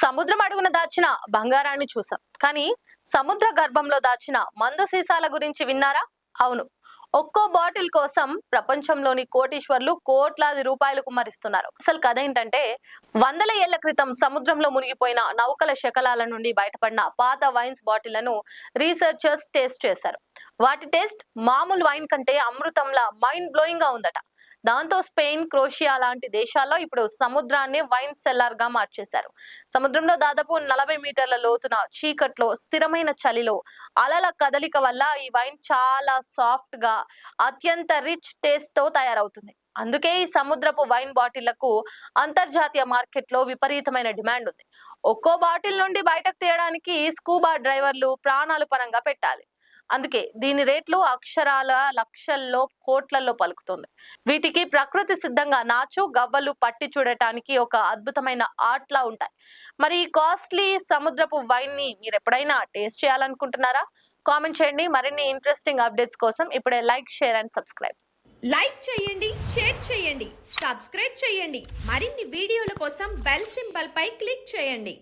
సముద్రం అడుగున దాచిన బంగారాన్ని చూసాం, కానీ సముద్ర గర్భంలో దాచిన మందు సీసాల గురించి విన్నారా? అవును. ఒక్కో బాటిల్ కోసం ప్రపంచంలోని కోటీశ్వర్లు కోట్లాది రూపాయలు కుమ్మరిస్తున్నారు. అసలు కథ ఏంటంటే, వందల ఏళ్ల క్రితం సముద్రంలో మునిగిపోయిన నౌకల శకలాల నుండి బయటపడిన పాత వైన్స్ బాటిళ్లను రీసెర్చర్స్ టేస్ట్ చేశారు. వాటి టేస్ట్ మామూలు వైన్ కంటే అమృతంలా మైండ్ బ్లోయింగ్ గా ఉందట. దాంతో స్పెయిన్, క్రోషియా లాంటి దేశాల్లో ఇప్పుడు సముద్రాన్ని వైన్ సెల్లార్ గా మార్చేశారు. సముద్రంలో దాదాపు 40 మీటర్ల లోతున చీకట్లో స్థిరమైన చలిలో అలల కదలిక వల్ల ఈ వైన్ చాలా సాఫ్ట్ గా, అత్యంత రిచ్ టేస్ట్ తో తయారవుతుంది. అందుకే ఈ సముద్రపు వైన్ బాటిళ్లకు అంతర్జాతీయ మార్కెట్లో విపరీతమైన డిమాండ్ ఉంది. ఒక్కో బాటిల్ నుండి బయటకు తీయడానికి స్కూబా డ్రైవర్లు ప్రాణాలు పరంగా పెట్టాలి. అందుకే దీని రేట్లు అక్షరాల లక్షల్లో, కోట్లల్లో పలుకుతుంది. వీటికి ప్రకృతి సిద్ధంగా నాచు, గవ్వలు పట్టి చూడటానికి ఒక అద్భుతమైన ఆర్ట్ లా ఉంటాయి. మరి ఈ కాస్ట్లీ సముద్రపు వైన్ ని మీరు ఎప్పుడైనా టేస్ట్ చేయాలనుకుంటున్నారా? కామెంట్ చేయండి. మరిన్ని ఇంట్రెస్టింగ్ అప్డేట్స్ కోసం ఇప్పుడే like, share and subscribe. Like చేయండి, షేర్ చేయండి, సబ్స్క్రైబ్ చేయండి. మరిన్ని వీడియోల కోసం బెల్ సింబల్ పై క్లిక్ చేయండి.